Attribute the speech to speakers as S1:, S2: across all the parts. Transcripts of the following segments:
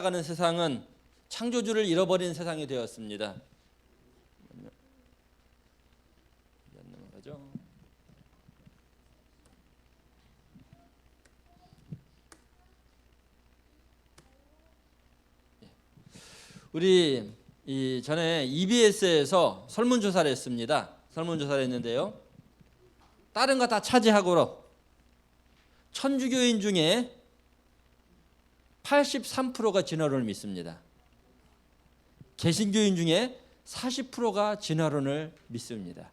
S1: 가는 세상은 창조주를 잃어버린 세상이 되었습니다. 우리 전에 EBS에서 설문조사를 했습니다. 설문조사를 했는데요, 다른 거 다 차지하고 천주교인 중에 83%가 진화론을 믿습니다. 개신교인 중에 40%가 진화론을 믿습니다.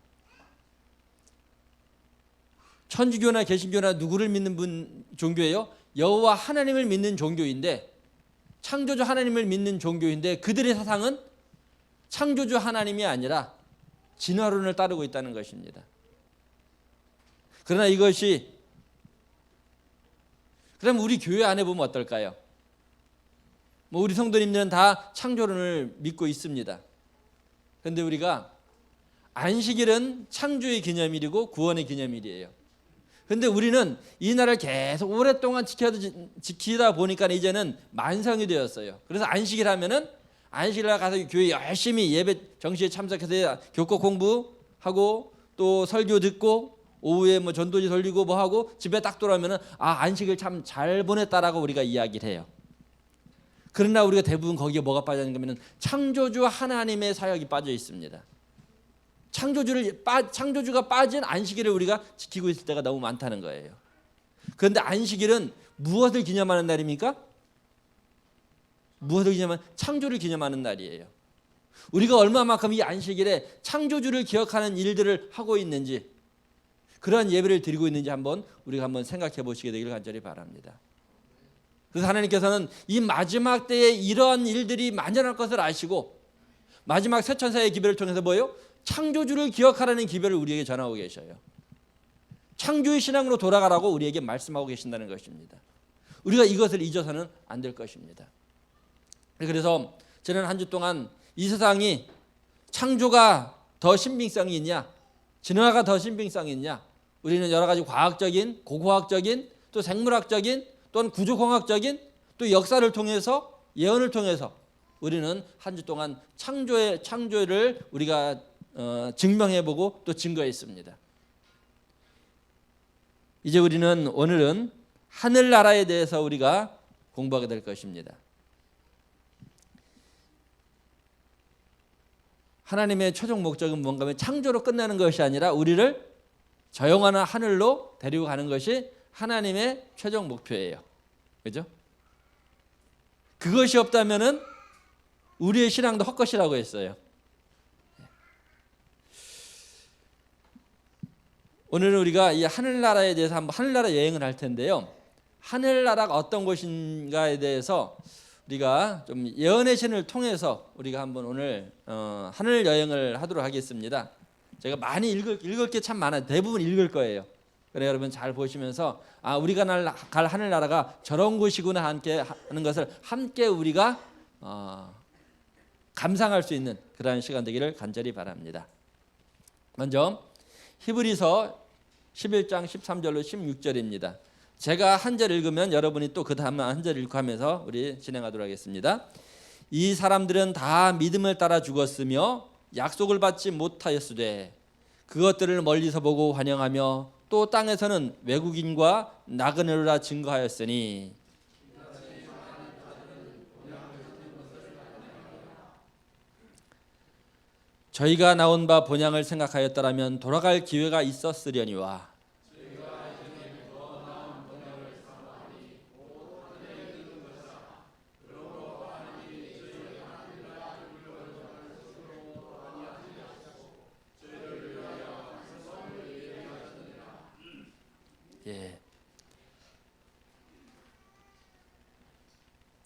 S1: 천주교나 개신교나 누구를 믿는 종교예요? 여호와 하나님을 믿는 종교인데, 창조주 하나님을 믿는 종교인데, 그들의 사상은 창조주 하나님이 아니라 진화론을 따르고 있다는 것입니다. 그러나 이것이, 그럼 우리 교회 안에 보면 어떨까요? 우리 성도님들은 다 창조론을 믿고 있습니다. 그런데 우리가 안식일은 창조의 기념일이고 구원의 기념일이에요. 그런데 우리는 이 날을 계속 오랫동안 지키다 보니까 이제는 만성이 되었어요. 그래서 안식일 하면은 안식일날 가서 교회 열심히 예배 정시에 참석해서 교과 공부하고 또 설교 듣고 오후에 전도지 돌리고 하고 집에 딱 돌아오면은 안식일 참 잘 보냈다라고 우리가 이야기를 해요. 그러나 우리가 대부분 거기에 뭐가 빠져 있는 거면 창조주 하나님의 사역이 빠져 있습니다. 창조주가 빠진 안식일을 우리가 지키고 있을 때가 너무 많다는 거예요. 그런데 안식일은 무엇을 기념하는 날입니까? 무엇을 기념하는? 창조를 기념하는 날이에요. 우리가 얼마만큼 이 안식일에 창조주를 기억하는 일들을 하고 있는지, 그러한 예배를 드리고 있는지 우리가 한번 생각해 보시게 되기를 간절히 바랍니다. 그래서 하나님께서는 이 마지막 때에 이러한 일들이 만연할 것을 아시고 마지막 새 천사의 기별을 통해서 뭐예요? 창조주를 기억하라는 기별을 우리에게 전하고 계셔요. 창조의 신앙으로 돌아가라고 우리에게 말씀하고 계신다는 것입니다. 우리가 이것을 잊어서는 안 될 것입니다. 그래서 저는 한 주 동안 이 세상이 창조가 더 신빙성이 있냐, 진화가 더 신빙성이 있냐, 우리는 여러 가지 과학적인, 고고학적인, 또 생물학적인, 또는 구조공학적인, 또 역사를 통해서, 예언을 통해서 우리는 한 주 동안 창조를 우리가 증명해보고 또 증거했습니다. 이제 우리는 오늘은 하늘나라에 대해서 우리가 공부하게 될 것입니다. 하나님의 최종 목적은 뭔가 하면 창조로 끝나는 것이 아니라 우리를 저 영원한 하늘로 데리고 가는 것이 하나님의 최종 목표예요. 그죠? 그것이 없다면은 우리의 신앙도 헛것이라고 했어요. 오늘은 우리가 이 하늘나라에 대해서 한번 하늘나라 여행을 할 텐데요. 하늘나라가 어떤 곳인가에 대해서 우리가 좀 예언의 신을 통해서 우리가 한번 오늘 하늘 여행을 하도록 하겠습니다. 제가 많이 읽을 게 참 많아요. 대부분 읽을 거예요. 그래 여러분 잘 보시면서 우리가 갈 하늘나라가 저런 곳이구나 함께 하는 것을 함께 우리가 감상할 수 있는 그러한 시간 되기를 간절히 바랍니다. 먼저 히브리서 11장 13절로 16절입니다. 제가 한 절 읽으면 여러분이 또 그 다음 한 절 읽고 하면서 우리 진행하도록 하겠습니다. 이 사람들은 다 믿음을 따라 죽었으며 약속을 받지 못하였으되 그것들을 멀리서 보고 환영하며 또 땅에서는 외국인과 나그네로라 증거하였으니 저희가 나온 바 본향을 생각하였더라면 돌아갈 기회가 있었으려니와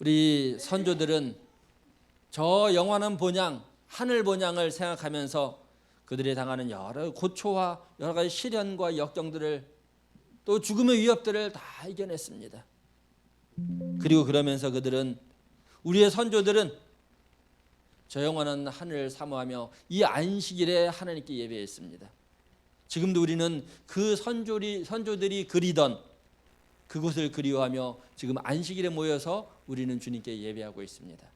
S1: 우리 선조들은 저 영원한 본향, 하늘 본향을 생각하면서 그들이 당하는 여러 고초와 여러 가지 시련과 역경들을 또 죽음의 위협들을 다 이겨냈습니다. 그리고 그러면서 우리의 선조들은 저 영원한 하늘을 사모하며 이 안식일에 하나님께 예배했습니다. 지금도 우리는 그 선조들이 그리던 그곳을 그리워하며 지금 안식일에 모여서 우리는 주님께 예배하고 있습니다.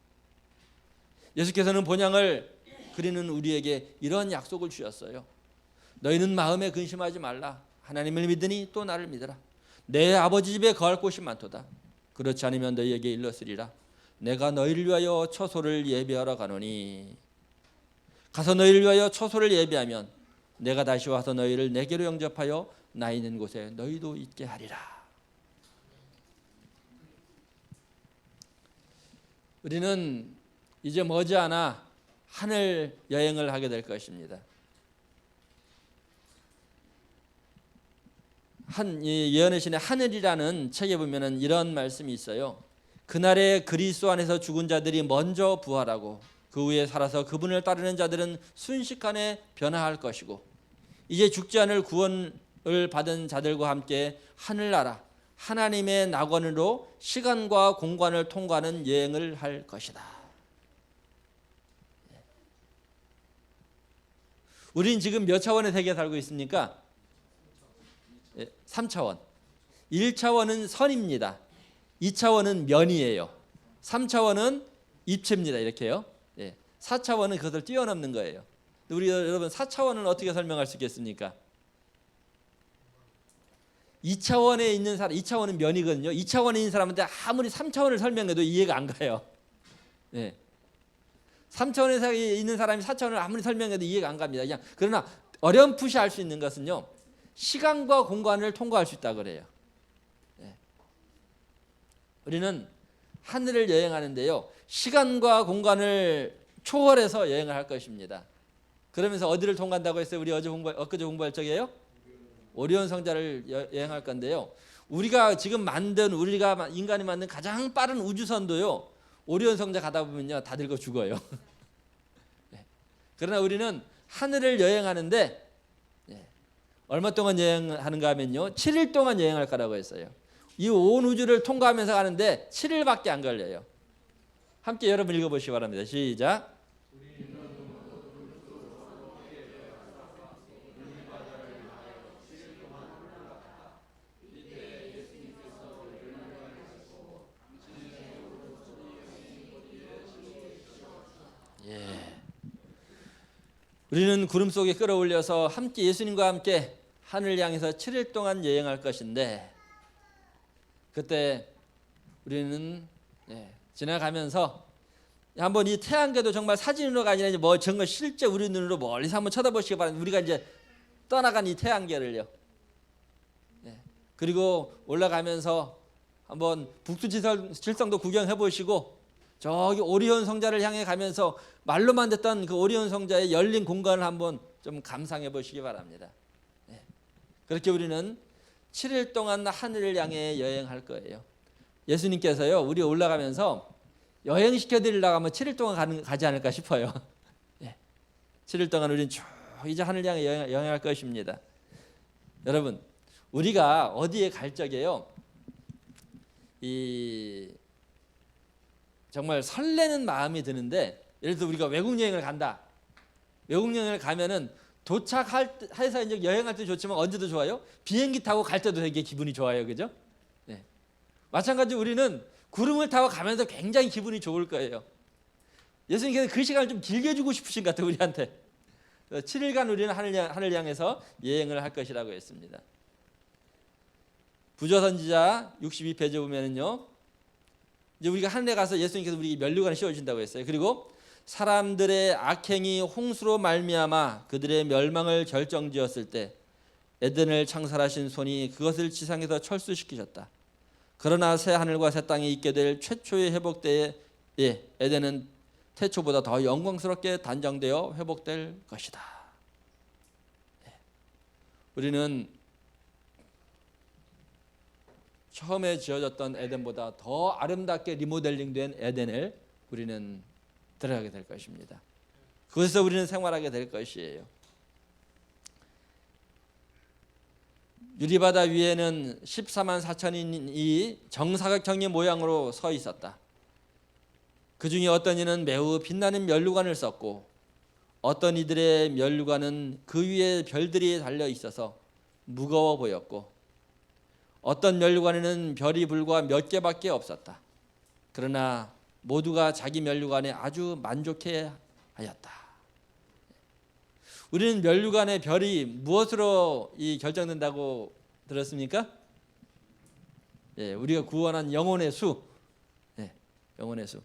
S1: 예수께서는 본향을 그리는 우리에게 이런 약속을 주셨어요. 너희는 마음에 근심하지 말라. 하나님을 믿으니 또 나를 믿으라. 내 아버지 집에 거할 곳이 많도다. 그렇지 않으면 너희에게 일렀으리라. 내가 너희를 위하여 처소를 예배하러 가노니 가서 너희를 위하여 처소를 예배하면 내가 다시 와서 너희를 내게로 영접하여 나 있는 곳에 너희도 있게 하리라. 우리는 이제 머지않아 하늘 여행을 하게 될 것입니다. 예언의 신의 하늘이라는 책에 보면은 이런 말씀이 있어요. 그날에 그리스도 안에서 죽은 자들이 먼저 부활하고 그 후에 살아서 그분을 따르는 자들은 순식간에 변화할 것이고 이제 죽지 않을 구원을 받은 자들과 함께 하늘나라 하나님의 낙원으로 시간과 공간을 통과하는 여행을 할 것이다. 우린 지금 몇 차원의 세계에 살고 있습니까? 3차원. 1차원은 선입니다. 2차원은 면이에요. 3차원은 입체입니다. 이렇게요. 4차원은 그것을 뛰어넘는 거예요. 우리 여러분 4차원은 어떻게 설명할 수 있겠습니까? 2차원에 있는 사람, 2차원은 면이거든요. 2차원에 있는 사람한테 아무리 3차원을 설명해도 이해가 안 가요. 3차원에 있는 사람이 4차원을 아무리 설명해도 이해가 안 갑니다. 그냥 그러나 어렴풋이 알 수 있는 것은요. 시간과 공간을 통과할 수 있다 그래요. 우리는 하늘을 여행하는데요. 시간과 공간을 초월해서 여행을 할 것입니다. 그러면서 어디를 통과한다고 했어요? 우리 엊그제 공부할 적이에요? 오리온 성자를 여행할 건데요. 우리가 지금 우리가 인간이 만든 가장 빠른 우주선도요. 오리온 성자 가다 보면요. 다 늙어 죽어요. 그러나 우리는 하늘을 여행하는데 얼마 동안 여행하는가 하면요. 7일 동안 여행할 거라고 했어요. 이 온 우주를 통과하면서 가는데 7일밖에 안 걸려요. 함께 여러분 읽어보시기 바랍니다. 시작. 우리는 구름 속에 끌어올려서 함께 예수님과 함께 하늘을 향해서 7일 동안 여행할 것인데 그때 우리는 지나가면서 한번 이 태양계도 정말 사진으로가 아니라 정말 실제 우리 눈으로 멀리서 한번 쳐다보시기 바랍니다. 우리가 이제 떠나간 이 태양계를요. 그리고 올라가면서 한번 북두칠성도 구경해 보시고 저기 오리온 성자를 향해 가면서 말로만 듣던 그 오리온 성자의 열린 공간을 한번 좀 감상해 보시기 바랍니다. 그렇게 우리는 7일 동안 하늘을 향해 여행할 거예요. 예수님께서요, 우리 올라가면서 여행시켜 드리려고 하면 7일 동안 가지 않을까 싶어요. 7일 동안 우리는 쭉 이제 하늘 향해 여행할 것입니다. 여러분, 우리가 어디에 갈 적에요, 정말 설레는 마음이 드는데, 예를 들어 우리가 외국 여행을 간다. 외국 여행을 가면은 도착해서 이제 여행할 때 좋지만 언제도 좋아요. 비행기 타고 갈 때도 되게 기분이 좋아요, 그죠? 마찬가지로 우리는 구름을 타고 가면서 굉장히 기분이 좋을 거예요. 예수님께서 그 시간을 좀 길게 주고 싶으신 것 같아요, 우리한테. 7일간 우리는 하늘 향해서 여행을 할 것이라고 했습니다. 부조선지자 62페이지 보면은요, 이제 우리가 하늘에 가서 예수님께서 우리 면류관을 씌워주신다고 했어요. 그리고 사람들의 악행이 홍수로 말미암아 그들의 멸망을 결정지었을 때 에덴을 창설하신 손이 그것을 지상에서 철수시키셨다. 그러나 새 하늘과 새 땅에 있게 될 최초의 회복 때에 에덴은 태초보다 더 영광스럽게 단장되어 회복될 것이다. 우리는 처음에 지어졌던 에덴보다 더 아름답게 리모델링된 에덴을 우리는 들어가게 될 것입니다. 그것에서 우리는 생활하게 될 것이에요. 유리바다 위에는 14만 4천인이 정사각형의 모양으로 서 있었다. 그 중에 어떤 이는 매우 빛나는 면류관을 썼고 어떤 이들의 면류관은 그 위에 별들이 달려 있어서 무거워 보였고 어떤 면류관에는 별이 불과 몇 개밖에 없었다. 그러나 모두가 자기 면류관에 아주 만족해 하였다. 우리는 면류관의 별이 무엇으로 결정된다고 들었습니까? 예, 우리가 구원한 영혼의 수. 예, 영혼의 수.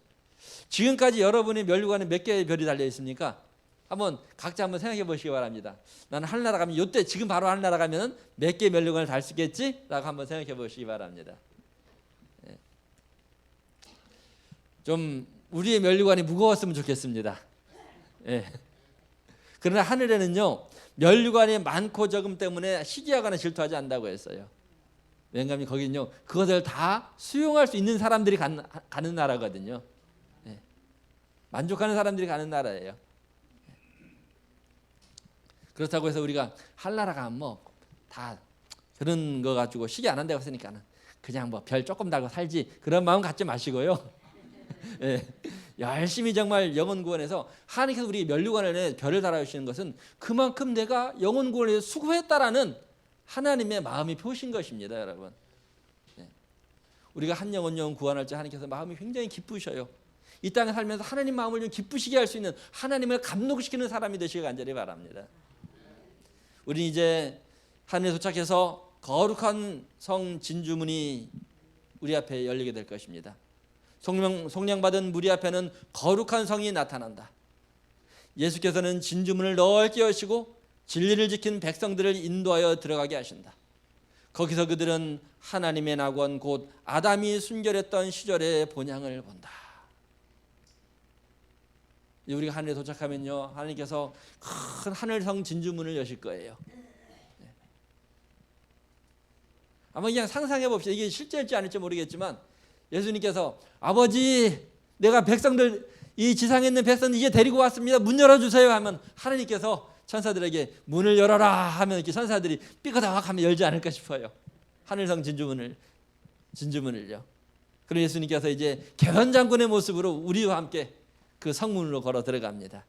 S1: 지금까지 여러분의 면류관에 몇 개의 별이 달려 있습니까? 한번 각자 한번 생각해 보시기 바랍니다. 나는 하늘나라 가면 이때 지금 바로 하늘나라 가면 몇 개의 면류관을 달 수 있겠지? 라고 한번 생각해 보시기 바랍니다. 예. 좀 우리의 면류관이 무거웠으면 좋겠습니다. 예. 그러나 하늘에는요, 면류관이 많고 적음 때문에 시기하거나 질투하지 않는다고 했어요. 왜냐하면 거기는요, 그것을 다 수용할 수 있는 사람들이 가는 나라거든요. 예. 만족하는 사람들이 가는 나라예요. 그렇다고 해서 우리가 하늘나라 가면 뭐 다 그런 거 가지고 시기 안 한다고 했으니까는 그냥 뭐 별 조금 달고 살지, 그런 마음 갖지 마시고요. 예. 열심히 정말 영혼 구원에서 하나님께서 우리 면류관에 별을 달아주시는 것은 그만큼 내가 영혼 구원에서 수고했다라는 하나님의 마음이 표신 것입니다, 여러분. 예. 우리가 한 영혼 구원할 때 하나님께서 마음이 굉장히 기쁘셔요. 이 땅에 살면서 하나님 마음을 좀 기쁘시게 할 수 있는, 하나님을 감동시키는 사람이 되시길 간절히 바랍니다. 우리 이제 하늘에 도착해서 거룩한 성 진주문이 우리 앞에 열리게 될 것입니다. 속량받은 무리 앞에는 거룩한 성이 나타난다. 예수께서는 진주문을 넓게 여시고 진리를 지킨 백성들을 인도하여 들어가게 하신다. 거기서 그들은 하나님의 낙원 곧 아담이 순결했던 시절의 본향을 본다. 우리가 하늘에 도착하면요, 하나님께서 큰 하늘성 진주문을 여실 거예요. 아마 그냥 상상해 봅시다. 이게 실제일지 아닐지 모르겠지만 예수님께서 아버지, 내가 백성들, 이 지상에 있는 백성들 이제 데리고 왔습니다. 문 열어주세요 하면 하나님께서 천사들에게 문을 열어라 하면 이렇게 천사들이 삐그덕 하면 열지 않을까 싶어요. 하늘성 진주문을요. 그리고 예수님께서 이제 개선장군의 모습으로 우리와 함께 그 성문으로 걸어 들어갑니다.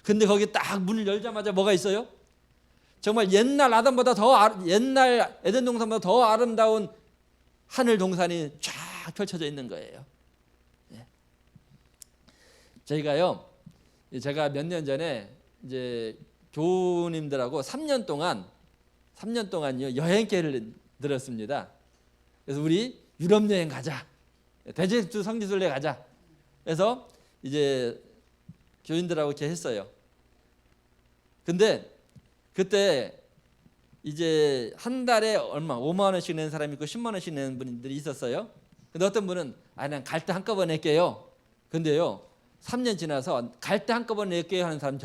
S1: 근데 거기 딱 문을 열자마자 뭐가 있어요? 정말 옛날 아담보다 옛날 에덴 동산보다 더 아름다운 하늘 동산이 쫙 펼쳐져 있는 거예요. 예. 제가 몇 년 전에 이제 교우님들하고 3년 동안요 여행계를 들었습니다. 그래서 우리 유럽 여행 가자, 대제주 성지순례 가자. 그래서 이제 교인들하고 이렇게 했어요. 근데 그때 이제 한 달에 얼마 5만 원씩 내는 사람이 있고 10만 원씩 내는 분들이 있었어요. 근데 어떤 분은 그냥 갈 때 한꺼번에 낼게요. 근데요 3년 지나서 갈 때 한꺼번에 낼게요 하는 사람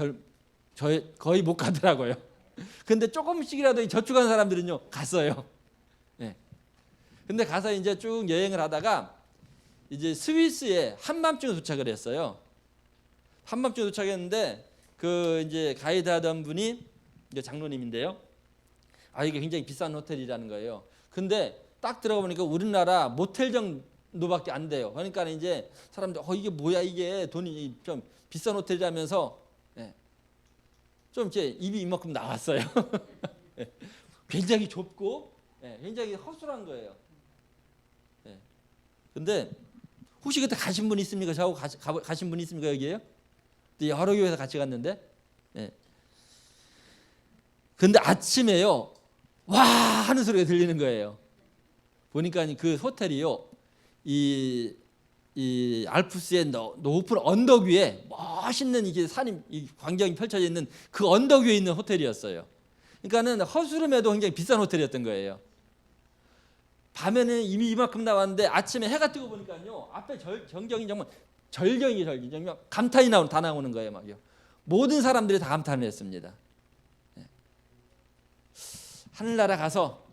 S1: 거의 못 가더라고요. 근데 조금씩이라도 저축한 사람들은요 갔어요. 네. 근데 가서 이제 쭉 여행을 하다가 이제 스위스에 한밤중에 도착을 했어요. 한밤중에 도착했는데 그 이제 가이드 하던 분이 이제 장로님인데요. 이게 굉장히 비싼 호텔이라는 거예요. 근데 딱 들어가 보니까 우리나라 모텔 정도밖에 안 돼요. 그러니까 이제 사람들 이게 뭐야, 이게 돈이 좀 비싼 호텔이라면서 좀 이렇게 입이 이만큼 나왔어요. 굉장히 좁고 굉장히 허술한 거예요. 근데 혹시 그때 가신 분 있습니까? 저하고 가신 분 있습니까, 여기에요? 여러 교회에서 같이 갔는데. 근데 아침에요, 와 하는 소리가 들리는 거예요. 보니까 그 호텔이요, 이 알프스의 높은 언덕 위에 멋있는 이게 이 광경이 펼쳐져 있는 그 언덕 위에 있는 호텔이었어요. 그러니까는 허술함에도 굉장히 비싼 호텔이었던 거예요. 밤에는 이미 이만큼 나왔는데 아침에 해가 뜨고 보니까요, 앞에 전경이 정말 절경이 정말 감탄이 다 나오는 거예요, 막요. 모든 사람들이 다 감탄을 했습니다. 하늘나라 가서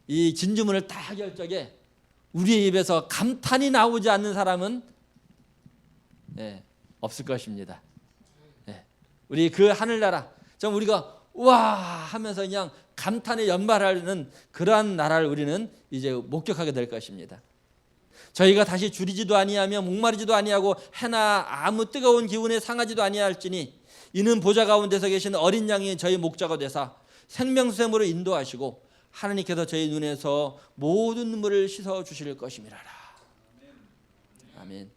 S1: 이 진주문을 딱 열 적에 우리의 입에서 감탄이 나오지 않는 사람은 없을 것입니다. 우리 그 하늘나라, 좀 우리가 와 하면서 그냥 감탄에 연발하는 그러한 나라를 우리는 이제 목격하게 될 것입니다. 저희가 다시 줄이지도 아니하며 목마르지도 아니하고 해나 아무 뜨거운 기운에 상하지도 아니할지니 이는 보좌 가운데서 계신 어린 양이 저희 목자가 되사 생명수샘으로 인도하시고 하나님께서 저희 눈에서 모든 눈물을 씻어 주실 것임이라. 아멘.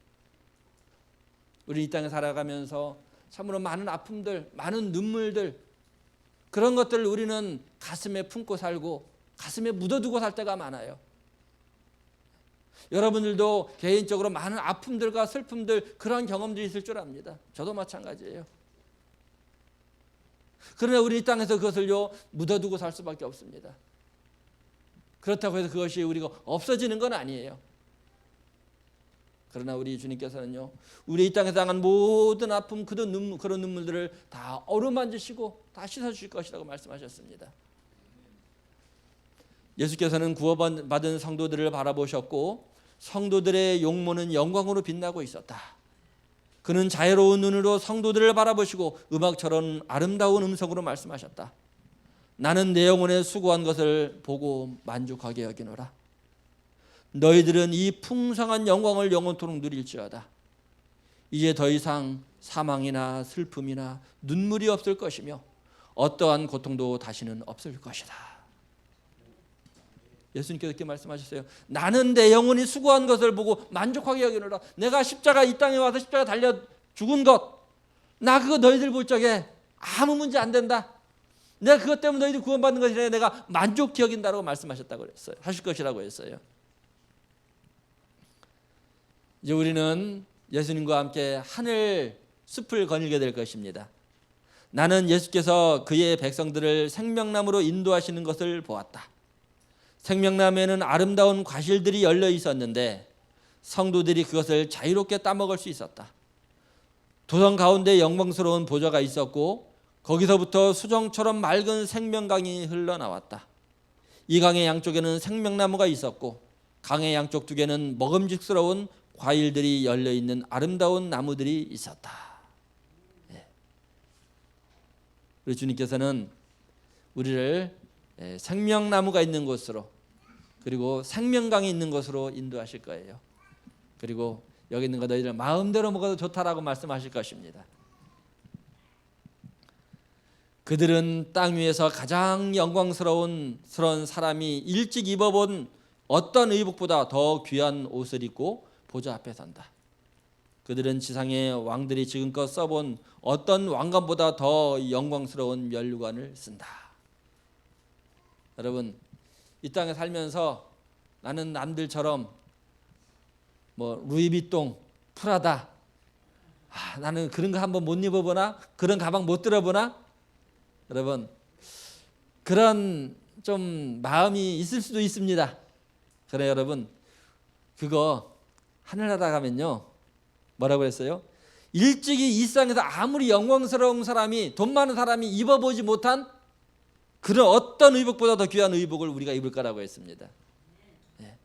S1: 우리 이 땅에 살아가면서 참으로 많은 아픔들, 많은 눈물들, 그런 것들을 우리는 가슴에 품고 살고 가슴에 묻어두고 살 때가 많아요. 여러분들도 개인적으로 많은 아픔들과 슬픔들, 그런 경험들이 있을 줄 압니다. 저도 마찬가지예요. 그러나 우리 이 땅에서 그것을요 묻어두고 살 수밖에 없습니다. 그렇다고 해서 그것이 우리가 없어지는 건 아니에요. 그러나 우리 주님께서는요, 우리 이 땅에서 당한 모든 아픔, 그런 눈물들을 다 어루만지시고 다 씻어주실 것이라고 말씀하셨습니다. 예수께서는 구원받은 성도들을 바라보셨고 성도들의 용모는 영광으로 빛나고 있었다. 그는 자애로운 눈으로 성도들을 바라보시고 음악처럼 아름다운 음성으로 말씀하셨다. 나는 내 영혼에 수고한 것을 보고 만족하게 여기노라. 너희들은 이 풍성한 영광을 영원토록 누릴지어다. 이제 더 이상 사망이나 슬픔이나 눈물이 없을 것이며 어떠한 고통도 다시는 없을 것이다. 예수님께서 이렇게 말씀하셨어요. 나는 내 영혼이 수고한 것을 보고 만족하게 여기노라. 내가 십자가 이 땅에 와서 십자가 달려 죽은 것, 나 그거 너희들 볼 적에 아무 문제 안 된다. 내가 그것 때문에 너희들 구원받는 것이라 내가 만족히 여긴다라고 말씀하셨다고 그랬어요. 하실 것이라고 했어요. 이제 우리는 예수님과 함께 하늘 숲을 거닐게 될 것입니다. 나는 예수께서 그의 백성들을 생명나무로 인도하시는 것을 보았다. 생명나무에는 아름다운 과실들이 열려 있었는데 성도들이 그것을 자유롭게 따먹을 수 있었다. 도성 가운데 영광스러운 보좌가 있었고 거기서부터 수정처럼 맑은 생명강이 흘러나왔다. 이 강의 양쪽에는 생명나무가 있었고 강의 양쪽 두 개는 먹음직스러운 과일들이 열려있는 아름다운 나무들이 있었다. 우리 주님께서는 우리를 생명나무가 있는 곳으로, 그리고 생명강이 있는 곳으로 인도하실 거예요. 그리고 여기 있는 거 너희들 마음대로 먹어도 좋다라고 말씀하실 것입니다. 그들은 땅 위에서 가장 영광스러운 사람이 일찍 입어본 어떤 의복보다 더 귀한 옷을 입고 보좌 앞에 선다. 그들은 지상의 왕들이 지금껏 써본 어떤 왕관보다 더 영광스러운 면류관을 쓴다. 여러분, 이 땅에 살면서 나는 남들처럼 루이비통, 프라다, 나는 그런 거 한번 못 입어보나? 그런 가방 못 들어보나? 여러분, 그런 좀 마음이 있을 수도 있습니다. 그래 여러분, 그거 하늘나라 가면요 뭐라고 했어요? 일찍이 이 세상에서 아무리 영광스러운 사람이, 돈 많은 사람이 입어보지 못한 그런 어떤 의복보다 더 귀한 의복을 우리가 입을 거라고 했습니다. 네.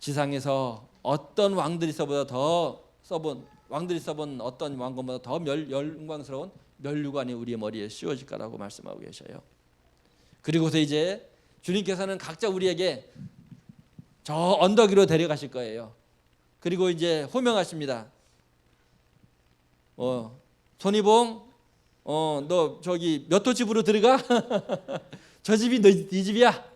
S1: 지상에서 어떤 왕들이 써본 어떤 왕관보다 더 영광스러운 면류관이 우리의 머리에 씌워질 거라고 말씀하고 계셔요. 그리고서 이제 주님께서는 각자 우리에게 저 언덕 위로 데려가실 거예요. 그리고 이제 호명하십니다. 손이봉, 너 저기 몇 호 집으로 들어가? 저 집이 네 집이야.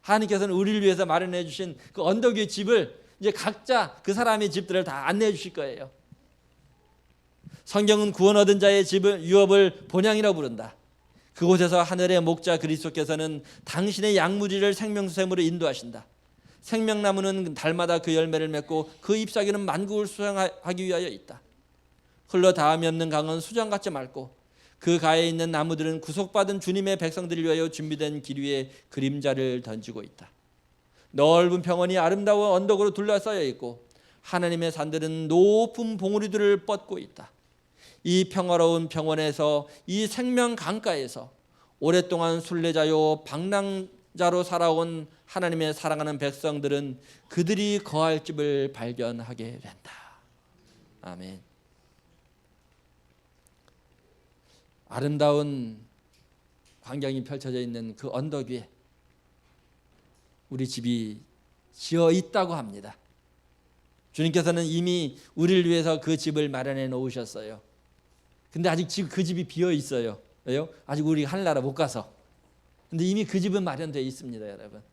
S1: 하나님께서는 우리를 위해서 마련해 주신 그 언덕 위의 집을 이제 각자 그 사람의 집들을 다 안내해 주실 거예요. 성경은 구원 얻은 자의 집을 유업을 본향이라고 부른다. 그곳에서 하늘의 목자 그리스도께서는 당신의 양무리를 생명수샘으로 인도하신다. 생명나무는 달마다 그 열매를 맺고 그 잎사귀는 만국을 수양하기 위하여 있다. 흘러 닿음이 없는 강은 수정같이 맑고 그 가에 있는 나무들은 구속받은 주님의 백성들을 위하여 준비된 길 위에 그림자를 던지고 있다. 넓은 평원이 아름다운 언덕으로 둘러싸여 있고 하나님의 산들은 높은 봉우리들을 뻗고 있다. 이 평화로운 평원에서, 이 생명 강가에서 오랫동안 순례자요 방랑자로 살아온 하나님의 사랑하는 백성들은 그들이 거할 집을 발견하게 된다. 아멘. 아름다운 광경이 펼쳐져 있는 그 언덕 위에 우리 집이 지어 있다고 합니다. 주님께서는 이미 우리를 위해서 그 집을 마련해 놓으셨어요. 근데 아직 지금 그 집이 비어 있어요. 왜요? 아직 우리 하늘나라 못 가서. 근데 이미 그 집은 마련되어 있습니다, 여러분.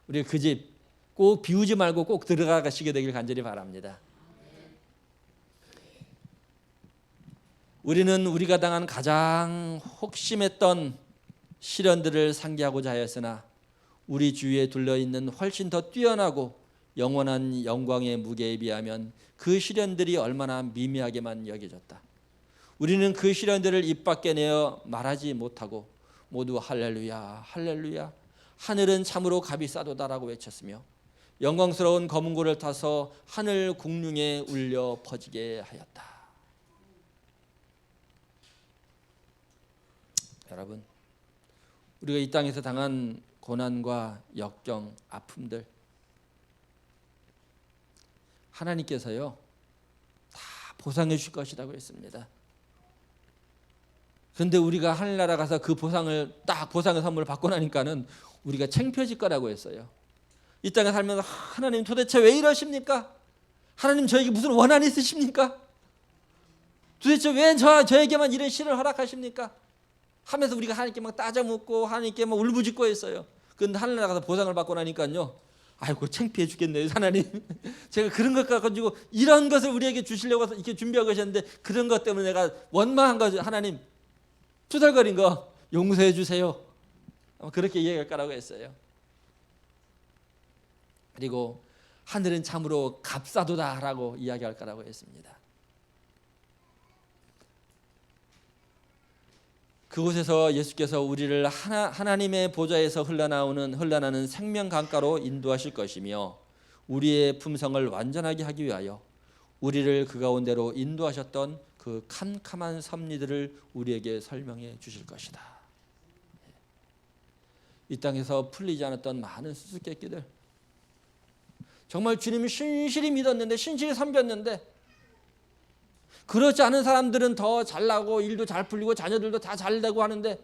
S1: 우리가 그 집 꼭 비우지 말고 꼭 들어가시게 되길 간절히 바랍니다. 우리는 우리가 당한 가장 혹심했던 시련들을 상기하고자 하였으나 우리 주위에 둘러있는 훨씬 더 뛰어나고 영원한 영광의 무게에 비하면 그 시련들이 얼마나 미미하게만 여겨졌다. 우리는 그 시련들을 입 밖에 내어 말하지 못하고 모두 할렐루야 할렐루야 하늘은 참으로 값이 싸도다라고 외쳤으며 영광스러운 검은 고를 타서 하늘 공중에 울려 퍼지게 하였다. 여러분, 우리가 이 땅에서 당한 고난과 역경, 아픔들 하나님께서요 다 보상해 주실 것이라고 했습니다. 그런데 우리가 하늘나라 가서 그 보상의 선물을 받고 나니까는 우리가 창피해질 거라고 했어요. 이 땅에 살면서 하나님 도대체 왜 이러십니까? 하나님 저에게 무슨 원한이 있으십니까? 도대체 왜 저에게만 이런 시련을 허락하십니까? 하면서 우리가 하나님께 막 따져 묻고 하나님께 막 울부짖고 했어요. 그런데 하늘나라 가서 보상을 받고 나니까요, 아이고 창피해 죽겠네요, 하나님. 제가 그런 것 가지고 이런 것을 우리에게 주시려고 이렇게 준비하고 계셨는데 그런 것 때문에 내가 원망한 거죠. 하나님 투덜거린 거 용서해 주세요. 그렇게 이야기할 거라고 했어요. 그리고 하늘은 참으로 값싸도다라고 이야기할 거라고 했습니다. 그곳에서 예수께서 우리를 하나님의 보좌에서 흘러나는 생명 강가로 인도하실 것이며 우리의 품성을 완전하게 하기 위하여 우리를 그 가운데로 인도하셨던 그 캄캄한 섭리들을 우리에게 설명해 주실 것이다. 이 땅에서 풀리지 않았던 많은 수수께끼들, 정말 주님이 신실히 믿었는데 신실히 섬겼는데 그렇지 않은 사람들은 더 잘나고 일도 잘 풀리고 자녀들도 다 잘되고 하는데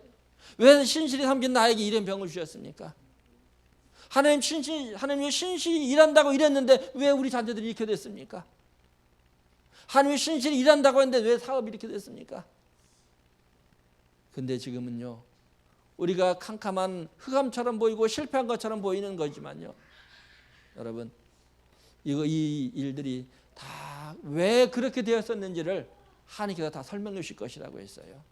S1: 왜 신실히 섬긴 나에게 이런 병을 주셨습니까? 하나님이 신실히 일한다고 이랬는데 왜 우리 자녀들이 이렇게 됐습니까? 하나님이 신실히 일한다고 했는데 왜 사업이 이렇게 됐습니까? 근데 지금은요, 우리가 캄캄한 흑암처럼 보이고 실패한 것처럼 보이는 거지만요, 여러분, 이 일들이 다 왜 그렇게 되었었는지를 하나님께서 다 설명해 주실 것이라고 했어요.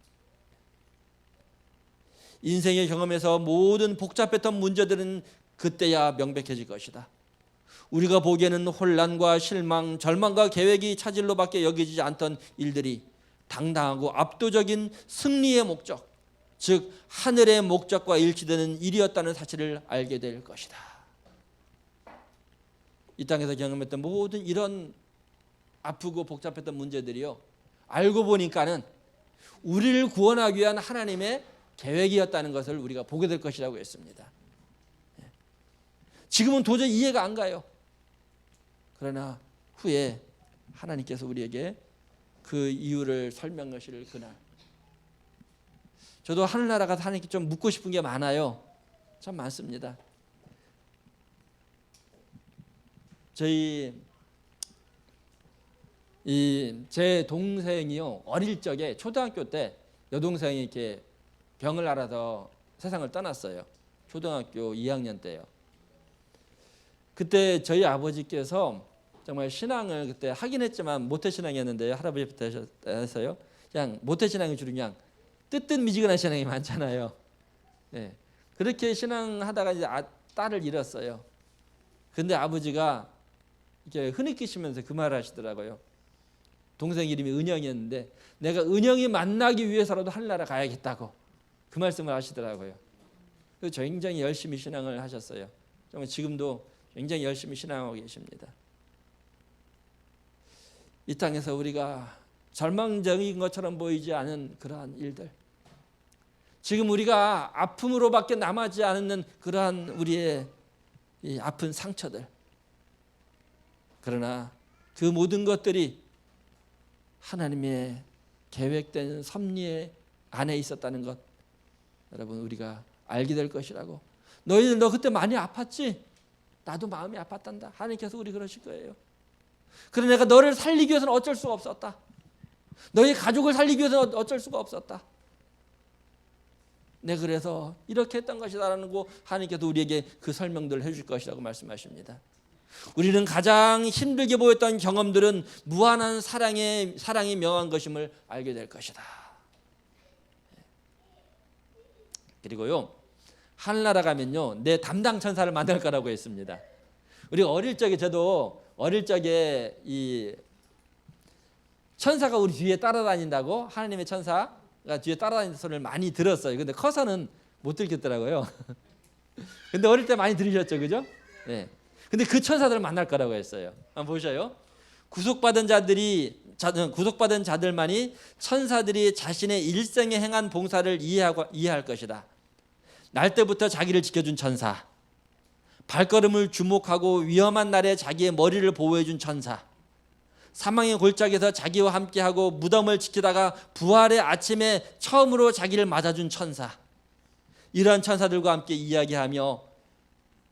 S1: 인생의 경험에서 모든 복잡했던 문제들은 그때야 명백해질 것이다. 우리가 보기에는 혼란과 실망, 절망과 계획이 차질로밖에 여겨지지 않던 일들이 당당하고 압도적인 승리의 목적, 즉 하늘의 목적과 일치되는 일이었다는 사실을 알게 될 것이다. 이 땅에서 경험했던 모든 이런 아프고 복잡했던 문제들이요, 알고 보니까는 우리를 구원하기 위한 하나님의 계획이었다는 것을 우리가 보게 될 것이라고 했습니다. 지금은 도저히 이해가 안 가요. 그러나 후에 하나님께서 우리에게 그 이유를 설명하실 그날, 저도 하늘나라 가서 하나님께 좀 묻고 싶은 게 많아요. 참 많습니다. 제 동생이요, 어릴 적에 초등학교 때 여동생이 이렇게 병을 앓아서 세상을 떠났어요. 초등학교 2학년 때요. 그때 저희 아버지께서 정말 신앙을 그때 하긴 했지만 모태신앙이었는데요, 할아버지부터 해서요, 그냥 모태신앙이 주로 그냥 뜨뜻미지근한 신앙이 많잖아요. 네. 그렇게 신앙하다가 이제 딸을 잃었어요. 근데 아버지가 이렇게 흐느끼시면서 그 말을 하시더라고요. 동생 이름이 은영이었는데 내가 은영이 만나기 위해서라도 하늘나라 가야겠다고 그 말씀을 하시더라고요. 그래서 굉장히 열심히 신앙을 하셨어요. 정말 지금도 굉장히 열심히 신앙하고 계십니다. 이 땅에서 우리가 절망적인 것처럼 보이지 않은 그러한 일들, 지금 우리가 아픔으로밖에 남지 않는 그러한 우리의 이 아픈 상처들, 그러나 그 모든 것들이 하나님의 계획된 섭리 안에 있었다는 것, 여러분 우리가 알게 될 것이라고. 너 그때 많이 아팠지? 나도 마음이 아팠단다. 하나님께서 우리 그러실 거예요. 그러나 내가 너를 살리기 위해서는 어쩔 수가 없었다. 너희 가족을 살리기 위해서 어쩔 수가 없었다. 네, 그래서 이렇게 했던 것이다라는 거 하나님께서 우리에게 그 설명들을 해줄 것이라고 말씀하십니다. 우리는 가장 힘들게 보였던 경험들은 무한한 사랑이 명한 것임을 알게 될 것이다. 그리고요, 하늘나라 가면요, 내 담당 천사를 만날 거라고 했습니다. 우리 어릴 적에, 저도 어릴 적에 이 천사가 우리 뒤에 따라다닌다고, 하나님의 천사가 뒤에 따라다니는 소리를 많이 들었어요. 근데 커서는 못 들겠더라고요. 근데 어릴 때 많이 들으셨죠, 그죠? 네. 근데 그 천사들을 만날 거라고 했어요. 한번 보셔요. 구속받은 자들만이 천사들이 자신의 일생에 행한 봉사를 이해할 것이다. 날 때부터 자기를 지켜준 천사, 발걸음을 주목하고 위험한 날에 자기의 머리를 보호해준 천사, 사망의 골짜기에서 자기와 함께하고 무덤을 지키다가 부활의 아침에 처음으로 자기를 맞아준 천사, 이러한 천사들과 함께 이야기하며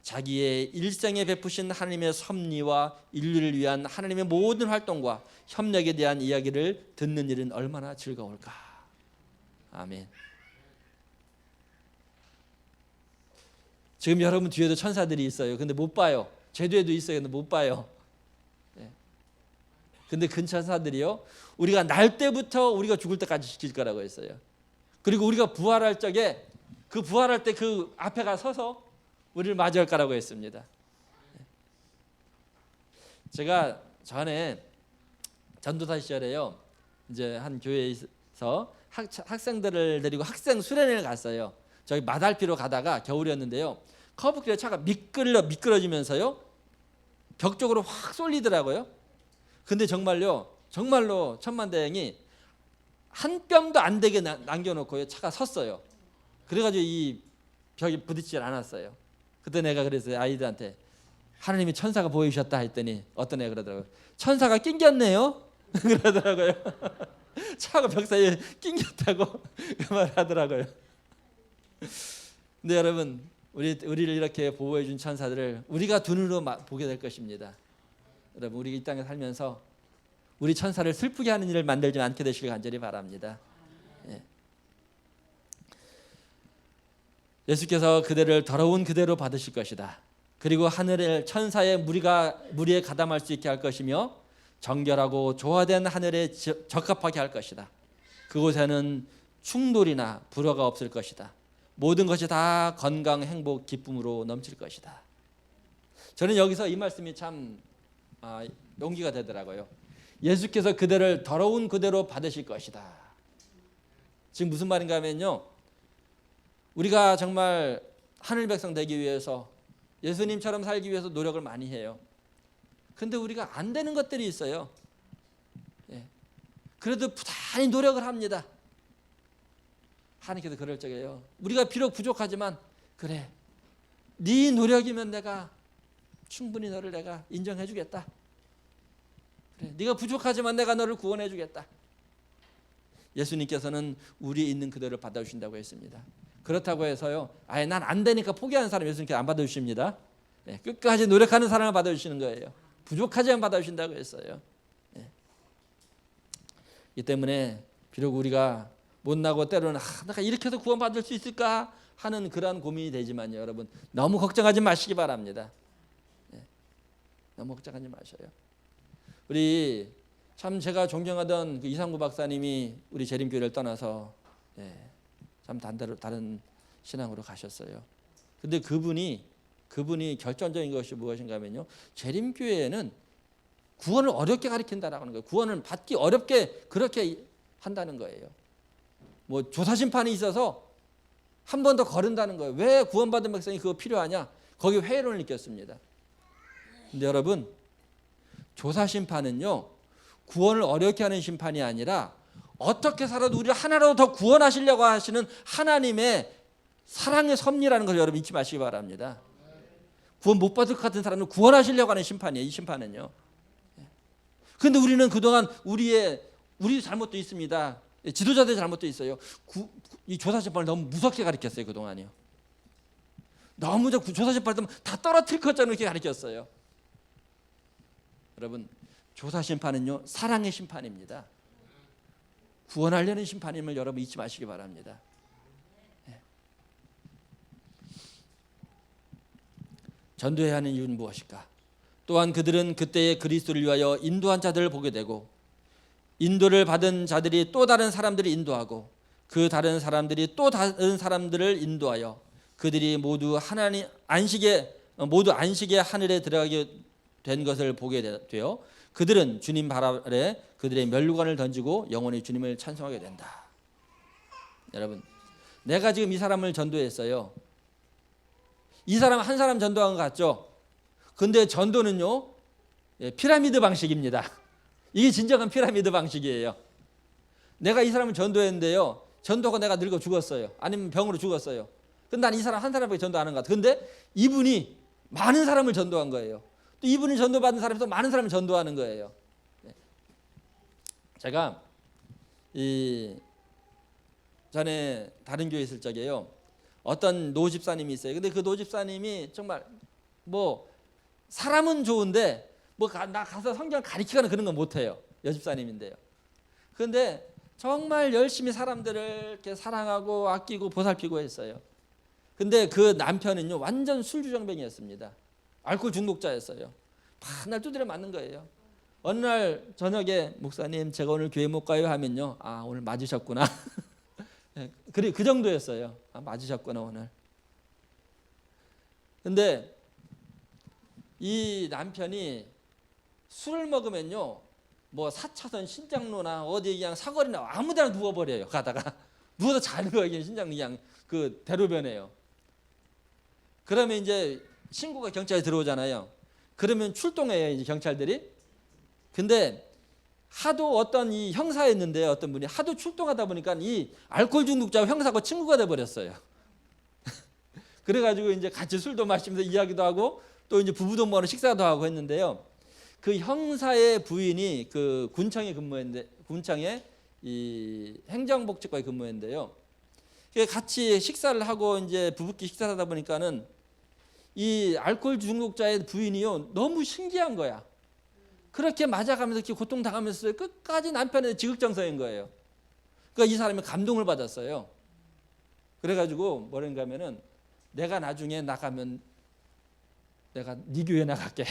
S1: 자기의 일생에 베푸신 하나님의 섭리와 인류를 위한 하나님의 모든 활동과 협력에 대한 이야기를 듣는 일은 얼마나 즐거울까. 아멘. 지금 여러분 뒤에도 천사들이 있어요. 근데 못 봐요. 제 뒤에도 있어요. 근데 못 봐요. 근데 그 천사들이요, 우리가 날 때부터 우리가 죽을 때까지 지킬 거라고 했어요. 그리고 우리가 부활할 적에, 그 부활할 때 그 앞에 가 서서 우리를 맞이할 거라고 했습니다. 제가 전에 전도사 시절에요, 이제 한 교회에서 학생들을 데리고 학생 수련회를 갔어요. 저기 마달피로 가다가 겨울이었는데요, 커브길에 차가 미끄러지면서요 벽 쪽으로 확 쏠리더라고요. 근데 정말로 천만다행히 한 뼘도 안 되게 남겨놓고 차가 섰어요. 그래가지고 이 벽에 부딪히질 않았어요. 그때 내가 그랬어요, 아이들한테. 하나님이 천사가 보이셨다 했더니 어떤 애가 그러더라고요. 천사가 낑겼네요. 그러더라고요. 차가 벽 사이에 낑겼다고 그 말 하더라고요. 근데 여러분, 우리를 이렇게 보호해 준 천사들을 우리가 두 눈으로 보게 될 것입니다. 여러분, 우리 이 땅에 살면서 우리 천사를 슬프게 하는 일을 만들지 않게 되시길 간절히 바랍니다. 예수께서 그대를 더러운 그대로 받으실 것이다. 그리고 하늘의 천사의 무리에 가담할 수 있게 할 것이며 정결하고 조화된 하늘에 적합하게 할 것이다. 그곳에는 충돌이나 불화가 없을 것이다. 모든 것이 다 건강, 행복, 기쁨으로 넘칠 것이다. 저는 여기서 이 말씀이 참 용기가 되더라고요. 예수께서 그대를 더러운 그대로 받으실 것이다. 지금 무슨 말인가 하면요, 우리가 정말 하늘 백성 되기 위해서, 예수님처럼 살기 위해서 노력을 많이 해요. 근데 우리가 안 되는 것들이 있어요. 그래도 부단히 노력을 합니다. 하나님께서 그럴 적에요, 우리가 비록 부족하지만, 그래, 네 노력이면 내가 충분히 너를 내가 인정해 주겠다. 그래, 네가 부족하지만 내가 너를 구원해 주겠다. 예수님께서는 우리 있는 그대로 받아주신다고 했습니다. 그렇다고 해서요, 아예 난 안 되니까 포기하는 사람 예수님께서 안 받아주십니다. 끝까지 노력하는 사람을 받아주시는 거예요. 부족하지만 받아주신다고 했어요. 이 때문에 비록 우리가 못나고 때로는 내가 이렇게 해서 구원받을 수 있을까 하는 그러한 고민이 되지만요, 여러분 너무 걱정하지 마시기 바랍니다. 너무 걱정하지 마셔요. 우리 참 제가 존경하던 그 이상구 박사님이 우리 재림교회를 떠나서 참 다른 신앙으로 가셨어요. 근데 그분이 결정적인 것이 무엇인가 하면요, 재림교회에는 구원을 어렵게 가르친다라고 하는 거예요. 구원을 받기 어렵게 그렇게 한다는 거예요. 뭐 조사심판이 있어서 한 번 더 거른다는 거예요. 왜 구원받은 백성이 그거 필요하냐? 거기 회의론을 느꼈습니다. 근데 여러분, 조사심판은요, 구원을 어렵게 하는 심판이 아니라 어떻게 살아도 우리를 하나라도 더 구원하시려고 하시는 하나님의 사랑의 섭리라는 걸 여러분 잊지 마시기 바랍니다. 구원 못 받을 것 같은 사람을 구원하시려고 하는 심판이에요, 이 심판은요. 그런데 우리는 그동안 우리 잘못도 있습니다. 지도자들의 잘못도 있어요. 이 조사심판을 너무 무섭게 가르쳤어요, 그동안이요. 너무 조사심판을 다 떨어뜨릴 것처럼 이렇게 가르쳤어요. 여러분, 조사심판은요, 사랑의 심판입니다. 구원하려는 심판임을 여러분 잊지 마시기 바랍니다. 전도해야 하는 이유는 무엇일까? 또한 그들은 그때의 그리스도를 위하여 인도한 자들을 보게 되고 인도를 받은 자들이 또 다른 사람들을 인도하고 그 다른 사람들이 또 다른 사람들을 인도하여 그들이 모두 안식의 하늘에 들어가게 된 것을 보게 되어 그들은 주님 발 아래 그들의 면류관을 던지고 영원히 주님을 찬송하게 된다. 여러분, 내가 지금 이 사람을 전도했어요. 이 사람 한 사람 전도한 것 같죠? 근데 전도는요, 피라미드 방식입니다. 이게 진정한 피라미드 방식이에요. 내가 이 사람을 전도했는데요, 전도가 내가 늙어 죽었어요. 아니면 병으로 죽었어요. 근데 난 이 사람 한 사람밖에 전도 안 한 것 같아요. 근데 이분이 많은 사람을 전도한 거예요. 또 이분이 전도받은 사람이 또 많은 사람을 전도하는 거예요. 제가 전에 다른 교회 있을 적에요, 어떤 노집사님이 있어요. 근데 그 노집사님이 정말 뭐 사람은 좋은데 나 가서 성경 가르치거나 그런 건 못해요. 여집사님인데요. 그런데 정말 열심히 사람들을 이렇게 사랑하고 아끼고 보살피고 했어요. 근데 그 남편은요, 완전 술주정뱅이였습니다. 알코올 중독자였어요. 맨날 두드려 맞는 거예요. 어느 날 저녁에 목사님 제가 오늘 교회 못 가요 하면요, 아 오늘 맞으셨구나. 그래 그 정도였어요. 아 맞으셨구나 오늘. 근데 이 남편이 술을 먹으면요, 뭐 4차선 신장로나 어디 그냥 사거리나 아무데나 누워버려요. 가다가 누워서 자는 거예요. 신장 그냥 그 대로변에요. 그러면 이제 친구가 경찰에 들어오잖아요. 그러면 출동해요, 이제 경찰들이. 근데 하도 어떤 이 형사였는데 어떤 분이 하도 출동하다 보니까 이 알코올 중독자 형사하고 친구가 돼 버렸어요. 그래가지고 이제 같이 술도 마시면서 이야기도 하고 또 이제 부부 동반으로 식사도 하고 했는데요. 그 형사의 부인이 그 군청에 근무했는데, 군청에 이 행정복지과에 근무했는데요. 같이 식사를 하고 이제 부부끼리 식사를 하다 보니까는 이 알코올 중독자의 부인이요, 너무 신기한 거야. 그렇게 맞아가면서 이렇게 고통당하면서 끝까지 남편의 지극정성인 거예요. 그러니까 이 사람이 감동을 받았어요. 그래가지고 뭐랬는가 하면은 내가 나중에 나가면 내가 네 교회 나갈게.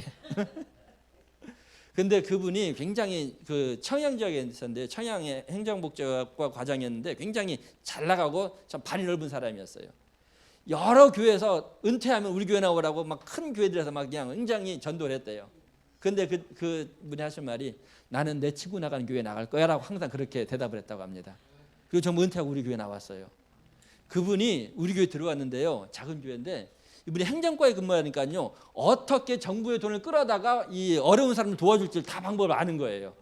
S1: 근데 그분이 굉장히 그 청양 지역에 있었는데, 청양의 행정복지과 과장이었는데 굉장히 잘 나가고 참 발이 넓은 사람이었어요. 여러 교회에서 은퇴하면 우리 교회 나오라고 막 큰 교회들에서 막 그냥 굉장히 전도를 했대요. 근데 그 분이 하신 말이 나는 내 친구 나가는 교회 나갈 거야라고 항상 그렇게 대답을 했다고 합니다. 그리고 전부 은퇴하고 우리 교회 나왔어요. 그분이 우리 교회 들어왔는데요, 작은 교회인데 이분이 행정과에 근무하니까요, 어떻게 정부의 돈을 끌어다가 이 어려운 사람을 도와줄지 다 방법을 아는 거예요.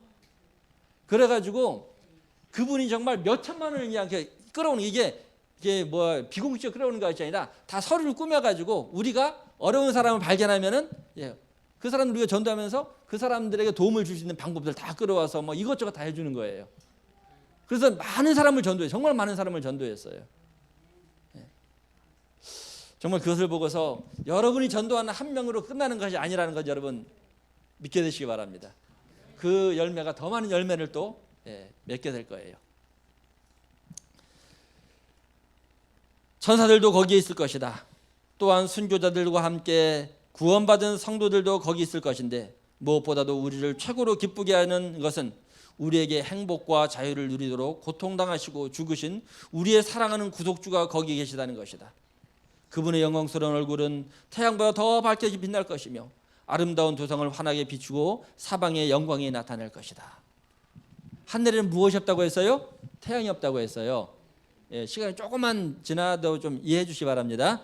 S1: 그래가지고 그분이 정말 몇 천만 원을 그냥 끌어오는, 이게 뭐 비공식적으로 끌어오는 것이 아니라 다 서류를 꾸며가지고 우리가 어려운 사람을 발견하면은 그 사람들 우리가 전도하면서 그 사람들에게 도움을 줄 수 있는 방법들 다 끌어와서 뭐 이것저것 다 해주는 거예요. 그래서 많은 사람을 전도해, 정말 많은 사람을 전도했어요. 정말 그것을 보고서 여러분이 전도하는 한 명으로 끝나는 것이 아니라는 것 여러분 믿게 되시기 바랍니다. 그 열매가 더 많은 열매를 또 맺게 될 거예요. 천사들도 거기에 있을 것이다. 또한 순교자들과 함께 구원받은 성도들도 거기 있을 것인데, 무엇보다도 우리를 최고로 기쁘게 하는 것은 우리에게 행복과 자유를 누리도록 고통당하시고 죽으신 우리의 사랑하는 구속주가 거기 계시다는 것이다. 그분의 영광스러운 얼굴은 태양보다 더 밝게 빛날 것이며 아름다운 두성을 환하게 비추고 사방의 영광이 나타날 것이다. 하늘에는 무엇이 없다고 했어요? 태양이 없다고 했어요. 시간이 조금만 지나도 좀 이해해 주시기 바랍니다.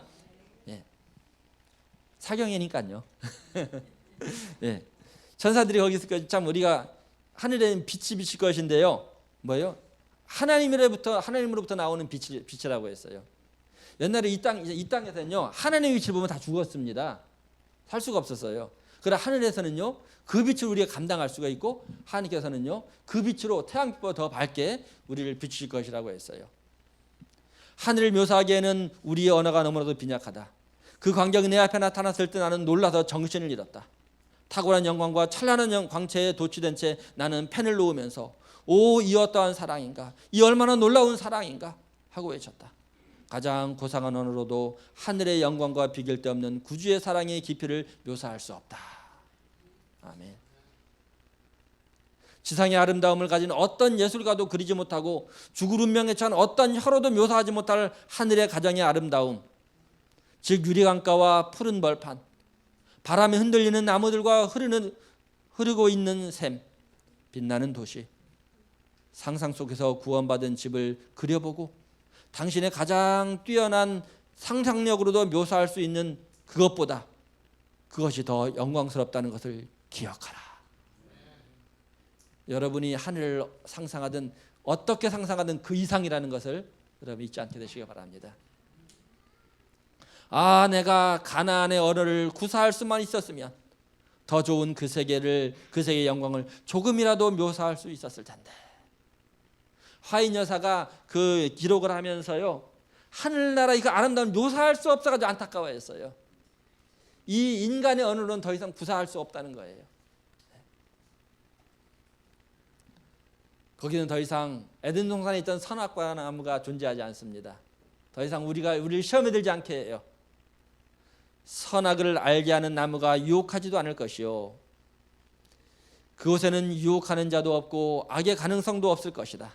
S1: 사경이니까요. 천사들이 거기 있을 것이, 참 우리가 하늘에는 빛이 비칠 것인데요, 뭐예요? 하나님으로부터 나오는 빛이라고 했어요. 옛날에 이 땅에서는요, 하나님의 빛을 보면 다 죽었습니다. 살 수가 없었어요. 그러나 하늘에서는요, 그 빛을 우리가 감당할 수가 있고, 하나님께서는요, 그 빛으로 태양빛보다 더 밝게 우리를 비추실 것이라고 했어요. 하늘을 묘사하기에는 우리의 언어가 너무나도 빈약하다. 그 광경이 내 앞에 나타났을 때 나는 놀라서 정신을 잃었다. 탁월한 영광과 찬란한 광채에 도취된 채 나는 펜을 놓으면서 오, 이 어떠한 사랑인가, 이 얼마나 놀라운 사랑인가 하고 외쳤다. 가장 고상한 언어로도 하늘의 영광과 비교할 데 없는 구주의 사랑의 깊이를 묘사할 수 없다. 아멘. 지상의 아름다움을 가진 어떤 예술가도 그리지 못하고 죽을 운명에 처한 어떤 혀로도 묘사하지 못할 하늘의 가장의 아름다움, 즉 유리강가와 푸른 벌판, 바람에 흔들리는 나무들과 흐르고 있는 샘, 빛나는 도시, 상상 속에서 구원받은 집을 그려보고 당신의 가장 뛰어난 상상력으로도 묘사할 수 있는 그것보다 그것이 더 영광스럽다는 것을 기억하라. 여러분이 하늘을 상상하든 어떻게 상상하든 그 이상이라는 것을 여러분 잊지 않게 되시기 바랍니다. 아, 내가 가나안의 언어를 구사할 수만 있었으면 더 좋은 그 세계의 영광을 조금이라도 묘사할 수 있었을 텐데. 화인 여사가 그 기록을 하면서요, 하늘나라 이거 아름다움 묘사할 수 없어가지고 안타까워했어요. 이 인간의 언어로는 더 이상 구사할 수 없다는 거예요. 거기는 더 이상 에덴 동산에 있던 선악과 나무가 존재하지 않습니다. 더 이상 우리를 시험에 들지 않게 해요. 선악을 알게 하는 나무가 유혹하지도 않을 것이요, 그곳에는 유혹하는 자도 없고 악의 가능성도 없을 것이다.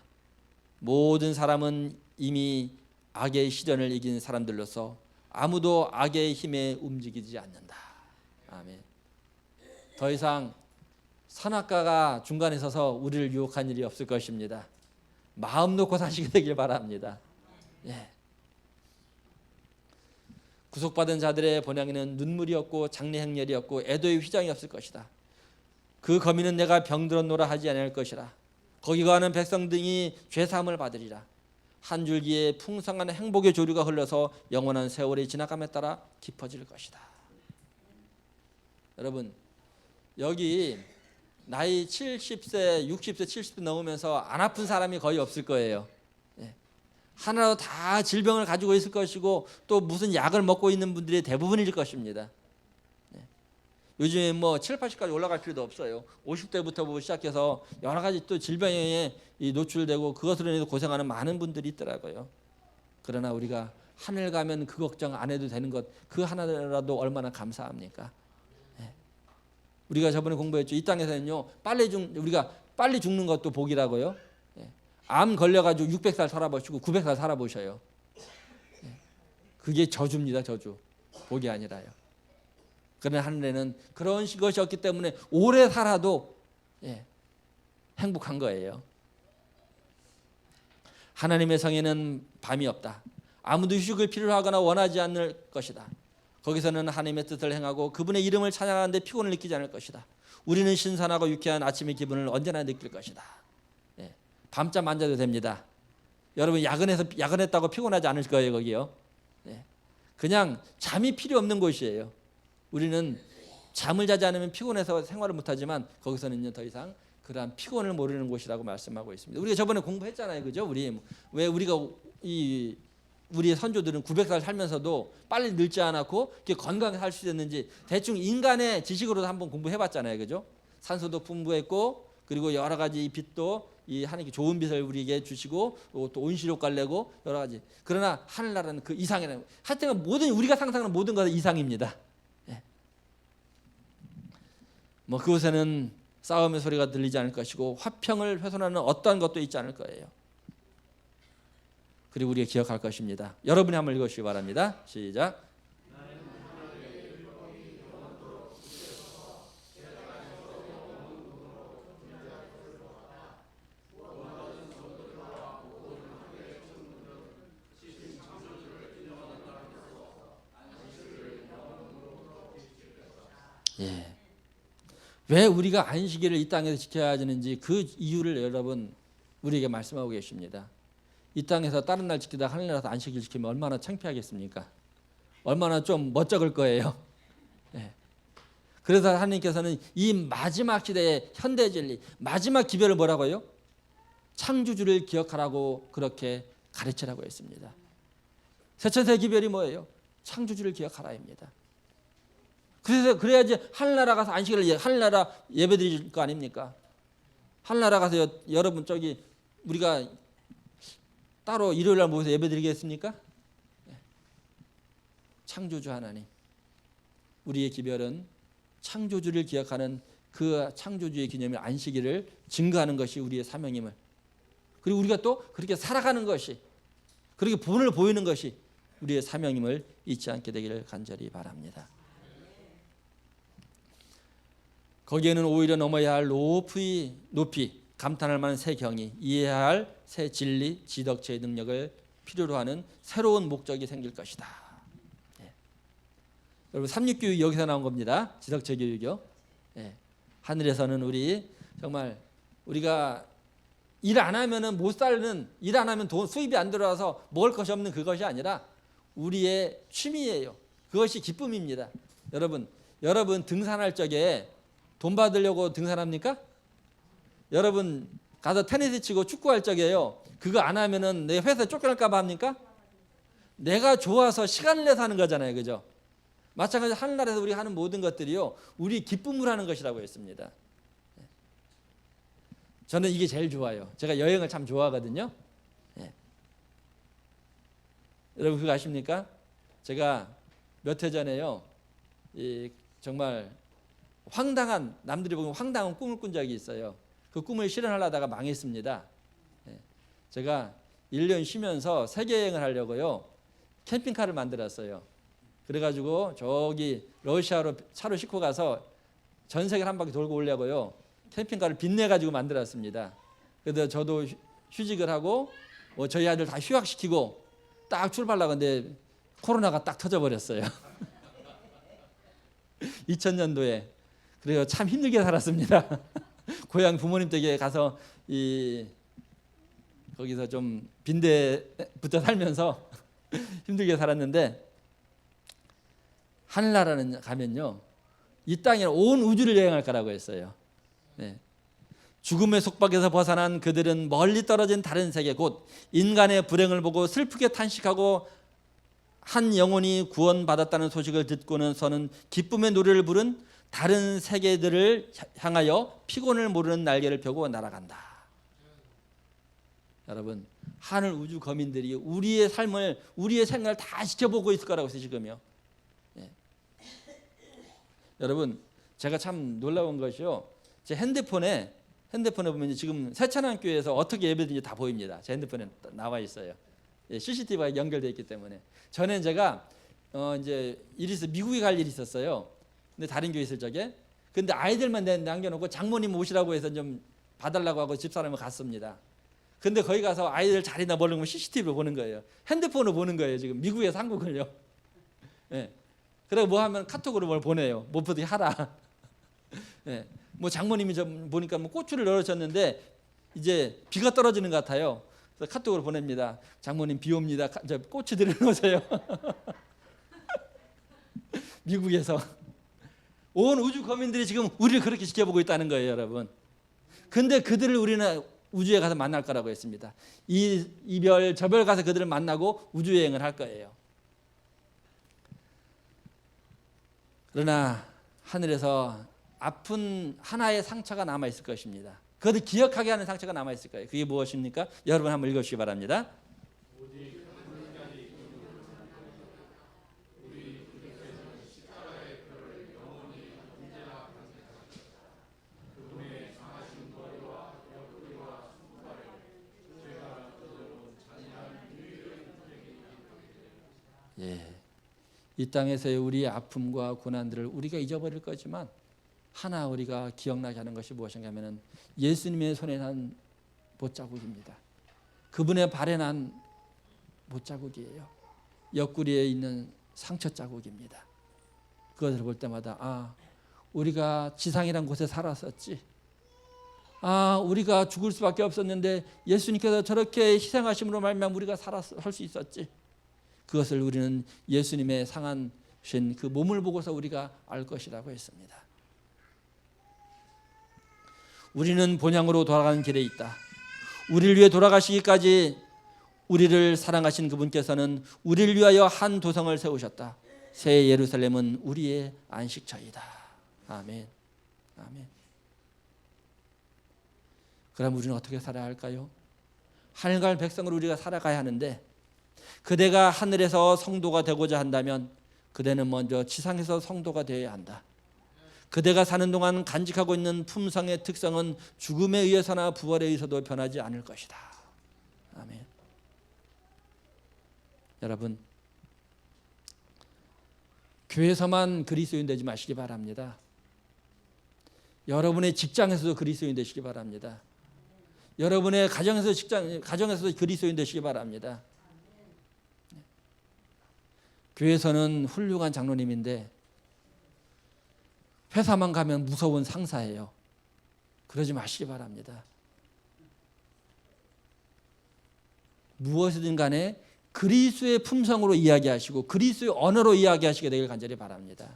S1: 모든 사람은 이미 악의 시련을 이긴 사람들로서 아무도 악의 힘에 움직이지 않는다. 아멘. 더 이상 선악과가 중간에 서서 우리를 유혹한 일이 없을 것입니다. 마음 놓고 사시게 되길 바랍니다. 예. 구속받은 자들의 본향에는 눈물이 없고 장래 행렬이었고 애도의 휘장이 없을 것이다. 그 거민은 내가 병들었노라 하지 아니할 것이라. 거기 거하는 백성 등이 죄사함을 받으리라. 한 줄기에 풍성한 행복의 조류가 흘러서 영원한 세월이 지나감에 따라 깊어질 것이다. 여러분, 여기 나이 70세, 60세, 70세 넘으면서 안 아픈 사람이 거의 없을 거예요. 하나로 다 질병을 가지고 있을 것이고 또 무슨 약을 먹고 있는 분들이 대부분일 것입니다. 요즘에 뭐 7, 80까지 올라갈 필요도 없어요. 50대부터 시작해서 여러 가지 또 질병에 노출되고 그것으로 인해서 고생하는 많은 분들이 있더라고요. 그러나 우리가 하늘 가면 그 걱정 안 해도 되는 것, 그 하나라도 얼마나 감사합니까? 우리가 저번에 공부했죠. 이 땅에서는요, 우리가 빨리 죽는 것도 복이라고요. 암 걸려가지고 600살 살아보시고 900살 살아보셔요. 그게 저주입니다. 저주. 복이 아니라요. 그러나 하늘에는 그런 것이 없기 때문에 오래 살아도 행복한 거예요. 하나님의 성에는 밤이 없다. 아무도 휴식을 필요로 하거나 원하지 않을 것이다. 거기서는 하나님의 뜻을 행하고 그분의 이름을 찬양하는데 피곤을 느끼지 않을 것이다. 우리는 신선하고 유쾌한 아침의 기분을 언제나 느낄 것이다. 밤잠 안 자도 됩니다. 여러분 야근했다고 피곤하지 않을 거예요. 거기요. 그냥 잠이 필요 없는 곳이에요. 우리는 잠을 자지 않으면 피곤해서 생활을 못하지만 거기서는 더 이상 그러한 피곤을 모르는 곳이라고 말씀하고 있습니다. 우리가 저번에 공부했잖아요. 그죠? 왜 우리의 선조들은 900살 살면서도 빨리 늙지 않았고 건강하게 살 수 있었는지 대충 인간의 지식으로도 한번 공부해봤잖아요. 그죠? 산소도 풍부했고 그리고 여러 가지 빛도 이 하나님께 좋은 빛을 우리에게 주시고 또 온실효과를 내고 여러 가지. 그러나 하늘나라는 그 이상이라는, 하여튼 우리가 상상하는 모든 것은 이상입니다. 그곳에는 싸움의 소리가 들리지 않을 것이고 화평을 훼손하는 어떠한 것도 있지 않을 거예요. 그리고 우리가 기억할 것입니다. 여러분이 한번 읽으시기 바랍니다. 시작. 왜 우리가 안식일을 이 땅에서 지켜야 하는지 그 이유를 여러분 우리에게 말씀하고 계십니다. 이 땅에서 다른 날 지키다 하늘나라에서 안식일 지키면 얼마나 창피하겠습니까? 얼마나 좀 멋쩍을 거예요. 그래서 하나님께서는 이 마지막 시대의 현대 진리, 마지막 기별을 뭐라고 해요? 창조주를 기억하라고 그렇게 가르치라고 했습니다. 세천세 기별이 뭐예요? 창조주를 기억하라입니다. 그래서 그래야지 하늘나라 가서 안식일을 하늘나라 예배드릴 거 아닙니까? 하늘나라 가서 여러분 저기 우리가 따로 일요일 날 모여서 예배드리겠습니까? 창조주 하나님, 우리의 기별은 창조주를 기억하는 그 창조주의 기념일 안식일을 증거하는 것이 우리의 사명임을, 그리고 우리가 또 그렇게 살아가는 것이, 그렇게 본을 보이는 것이 우리의 사명임을 잊지 않게 되기를 간절히 바랍니다. 거기에는 오히려 넘어야 할 높이 감탄할 만한 새 경이, 이해해야 할 새 진리, 지덕체의 능력을 필요로 하는 새로운 목적이 생길 것이다. 예. 여러분, 삼육교육 여기서 나온 겁니다. 지덕체 교육이요. 예. 하늘에서는 우리 정말 우리가 일 안 하면은 못 살는, 일 안 하면 돈 수입이 안 들어와서 먹을 것이 없는 그것이 아니라 우리의 취미예요. 그것이 기쁨입니다. 여러분 등산할 적에 돈 받으려고 등산합니까? 여러분 가서 테니스 치고 축구할 적에요, 그거 안 하면은 내 회사 쫓겨날까 봐 합니까? 내가 좋아서 시간을 내서 하는 거잖아요, 그죠? 마찬가지로 하늘나라에서 우리가 하는 모든 것들이요, 우리 기쁨을 하는 것이라고 했습니다. 저는 이게 제일 좋아요. 제가 여행을 참 좋아하거든요. 예. 여러분 그거 아십니까? 제가 몇 해 전에요, 정말 황당한, 남들이 보기엔 황당한 꿈을 꾼 적이 있어요. 그 꿈을 실현하려다가 망했습니다. 예. 제가 1년 쉬면서 세계여행을 하려고요, 캠핑카를 만들었어요. 그래가지고 저기 러시아로 차로 싣고 가서 전 세계를 한 바퀴 돌고 오려고요, 캠핑카를 빚내가지고 만들었습니다. 그래서 저도 휴직을 하고 저희 아들 다 휴학시키고 딱 출발하려고 했는데 코로나가 딱 터져버렸어요. 2000년도에. 그래서 참 힘들게 살았습니다. 고향 부모님 댁에 가서 거기서 좀 빈대부터 살면서 힘들게 살았는데, 하늘나라는 가면요, 이 땅에 온 우주를 여행할 거라고 했어요. 네. 죽음의 속박에서 벗어난 그들은 멀리 떨어진 다른 세계, 곧 인간의 불행을 보고 슬프게 탄식하고 한 영혼이 구원받았다는 소식을 듣고는서는 기쁨의 노래를 부른 다른 세계들을 향하여 피곤을 모르는 날개를 펴고 날아간다. 여러분, 하늘 우주 거민들이 우리의 삶을, 우리의 생각을 다 지켜보고 있을 거라고 해서 지금요. 예. 여러분, 제가 참 놀라운 것이요, 제 핸드폰에 보면 지금 새천안교회에서 어떻게 예배드리는지 다 보입니다. 제 핸드폰에 나와 있어요. 예, CCTV가 연결되어 있기 때문에. 전에 제가 이제 미국에 갈 일이 있었어요. 근데 다른 교회 있을 적에, 근데 아이들만 남겨놓고 장모님 오시라고 해서 좀 봐달라고 하고 집사람을 갔습니다. 근데 거기 가서 아이들 자리나 모르면 CCTV를 보는 거예요. 핸드폰으로 보는 거예요. 지금 미국에서 한국을요. 예. 그리고 뭐 하면 카톡으로 뭘 보내요. 뭐 어떻게 하라. 예. 뭐 장모님이 좀 보니까 뭐 고추를 넣으셨는데 이제 비가 떨어지는 것 같아요. 그래서 카톡으로 보냅니다. 장모님 비 옵니다. 고추들을 넣으세요. 미국에서 온 우주 거민들이 지금 우리를 그렇게 지켜보고 있다는 거예요, 여러분. 근데 그들을 우리는 우주에 가서 만날 거라고 했습니다. 이별 저별 가서 그들을 만나고 우주 여행을 할 거예요. 그러나 하늘에서 아픈 하나의 상처가 남아 있을 것입니다. 그것을 기억하게 하는 상처가 남아 있을 거예요. 그게 무엇입니까? 여러분 한번 읽어주시기 바랍니다. 예, 이 땅에서의 우리의 아픔과 고난들을 우리가 잊어버릴 거지만 하나 우리가 기억나게 하는 것이 무엇인가 하면 예수님의 손에 난 못자국입니다. 그분의 발에 난 못자국이에요. 옆구리에 있는 상처 자국입니다. 그것을 볼 때마다 우리가 지상이란 곳에 살았었지. 우리가 죽을 수밖에 없었는데 예수님께서 저렇게 희생하심으로 말미암아 우리가 살 수 있었지. 그것을 우리는 예수님의 상하신 그 몸을 보고서 우리가 알 것이라고 했습니다. 우리는 본향으로 돌아가는 길에 있다. 우리를 위해 돌아가시기까지 우리를 사랑하신 그분께서는 우리를 위하여 한 도성을 세우셨다. 새 예루살렘은 우리의 안식처이다. 아멘. 아멘. 그럼 우리는 어떻게 살아야 할까요? 하늘갈 백성으로 우리가 살아가야 하는데, 그대가 하늘에서 성도가 되고자 한다면 그대는 먼저 지상에서 성도가 되어야 한다. 그대가 사는 동안 간직하고 있는 품성의 특성은 죽음에 의해서나 부활에 의해서도 변하지 않을 것이다. 아멘. 여러분, 교회에서만 그리스도인 되지 마시기 바랍니다. 여러분의 직장에서도 그리스도인 되시기 바랍니다. 여러분의 가정에서도 그리스도인 되시기 바랍니다. 교회에서는 훌륭한 장로님인데 회사만 가면 무서운 상사예요. 그러지 마시기 바랍니다. 무엇이든 간에 그리스도의 품성으로 이야기하시고 그리스도의 언어로 이야기하시게 되길 간절히 바랍니다.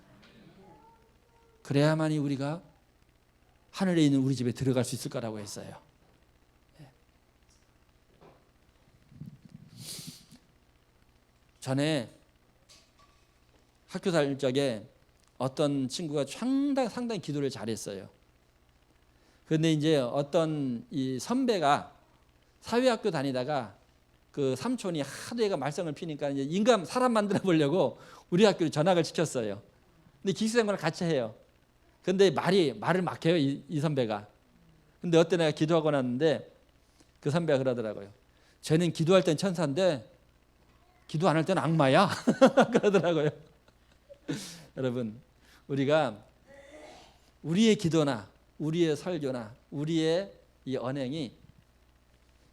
S1: 그래야만이 우리가 하늘에 있는 우리 집에 들어갈 수 있을 거라고 했어요. 전에 학교 다닐 적에 어떤 친구가 상당히 기도를 잘했어요. 그런데 이제 어떤 이 선배가 사회학교 다니다가 그 삼촌이 하도 얘가 말썽을 피니까 이제 사람 만들어 보려고 우리 학교로 전학을 시켰어요. 근데 기숙생활을 같이 해요. 근데 말을 막 해요, 이 선배가. 근데 어때 내가 기도하고 났는데 그 선배가 그러더라고요. 쟤는 기도할 땐 천사인데 기도 안 할 때는 악마야. 그러더라고요. 여러분, 우리가 우리의 기도나 우리의 설교나 우리의 이 언행이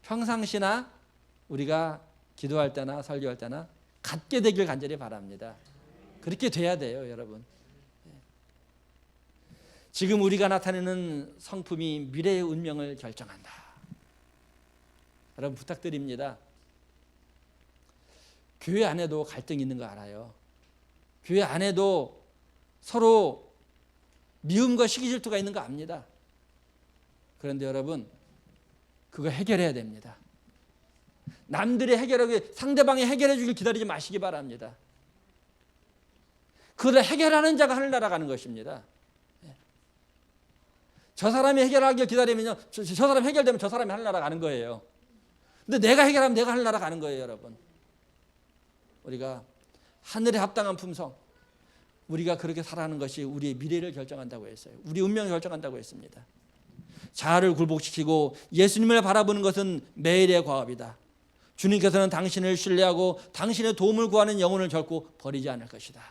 S1: 평상시나 우리가 기도할 때나 설교할 때나 같게 되길 간절히 바랍니다. 그렇게 돼야 돼요, 여러분. 지금 우리가 나타내는 성품이 미래의 운명을 결정한다. 여러분, 부탁드립니다. 교회 안에도 갈등이 있는 거 알아요. 교회 안에도 서로 미움과 시기 질투가 있는 거 압니다. 그런데 여러분, 그거 해결해야 됩니다. 남들이 해결하기, 상대방이 해결해 주길 기다리지 마시기 바랍니다. 그걸 해결하는 자가 하늘나라 가는 것입니다. 저 사람이 해결하길 기다리면요, 저 사람이 해결되면 저 사람이 하늘나라 가는 거예요. 근데 내가 해결하면 내가 하늘나라 가는 거예요, 여러분. 우리가 하늘에 합당한 품성, 우리가 그렇게 살아가는 것이 우리의 미래를 결정한다고 했어요. 우리 운명을 결정한다고 했습니다. 자아를 굴복시키고 예수님을 바라보는 것은 매일의 과업이다. 주님께서는 당신을 신뢰하고 당신의 도움을 구하는 영혼을 결코 버리지 않을 것이다.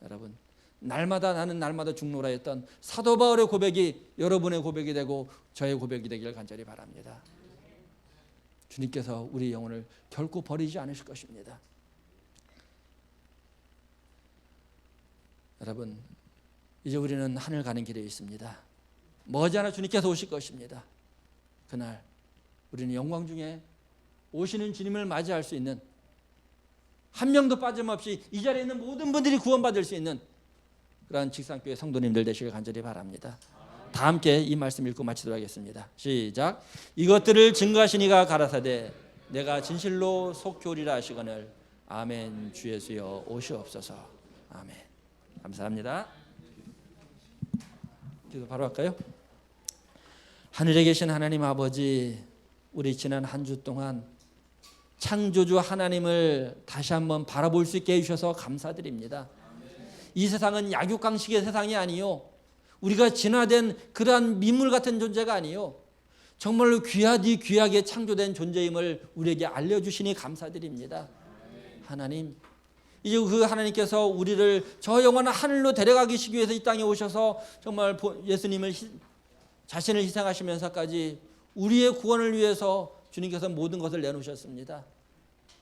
S1: 여러분, 나는 날마다 죽노라 했던 사도 바울의 고백이 여러분의 고백이 되고 저의 고백이 되기를 간절히 바랍니다. 주님께서 우리 영혼을 결코 버리지 않으실 것입니다. 여러분, 이제 우리는 하늘 가는 길에 있습니다. 머지않아 주님께서 오실 것입니다. 그날 우리는 영광 중에 오시는 주님을 맞이할 수 있는, 한 명도 빠짐없이 이 자리에 있는 모든 분들이 구원받을 수 있는 그러한 직산교회 성도님들 되시길 간절히 바랍니다. 다 함께 이 말씀 읽고 마치도록 하겠습니다. 시작. 이것들을 증거하시니가 가라사대 내가 진실로 속히 오리라 하시거늘 아멘. 주 예수여 오시옵소서. 아멘. 감사합니다. 기도 바로 할까요? 하늘에 계신 하나님 아버지, 우리 지난 한 주 동안 창조주 하나님을 다시 한번 바라볼 수 있게 해주셔서 감사드립니다. 이 세상은 약육강식의 세상이 아니요, 우리가 진화된 그러한 민물 같은 존재가 아니요, 정말로 귀하디 귀하게 창조된 존재임을 우리에게 알려주시니 감사드립니다. 하나님, 이제 그 하나님께서 우리를 저 영원한 하늘로 데려가기 위해서 이 땅에 오셔서 정말 예수님을 자신을 희생하시면서까지 우리의 구원을 위해서 주님께서 모든 것을 내놓으셨습니다.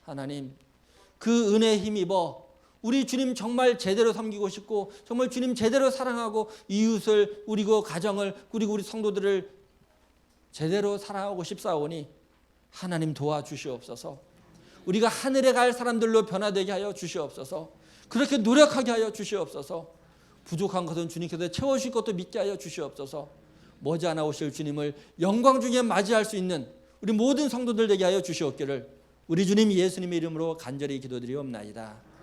S1: 하나님, 그 은혜에 힘입어 우리 주님 정말 제대로 섬기고 싶고 정말 주님 제대로 사랑하고 이웃을, 우리 그 가정을, 그리고 우리 성도들을 제대로 사랑하고 싶사오니 하나님 도와주시옵소서. 우리가 하늘에 갈 사람들로 변화되게 하여 주시옵소서. 그렇게 노력하게 하여 주시옵소서. 부족한 것은 주님께서 채워주실 것도 믿게 하여 주시옵소서. 머지않아 오실 주님을 영광 중에 맞이할 수 있는 우리 모든 성도들 되게 하여 주시옵기를 우리 주님 예수님의 이름으로 간절히 기도드리옵나이다.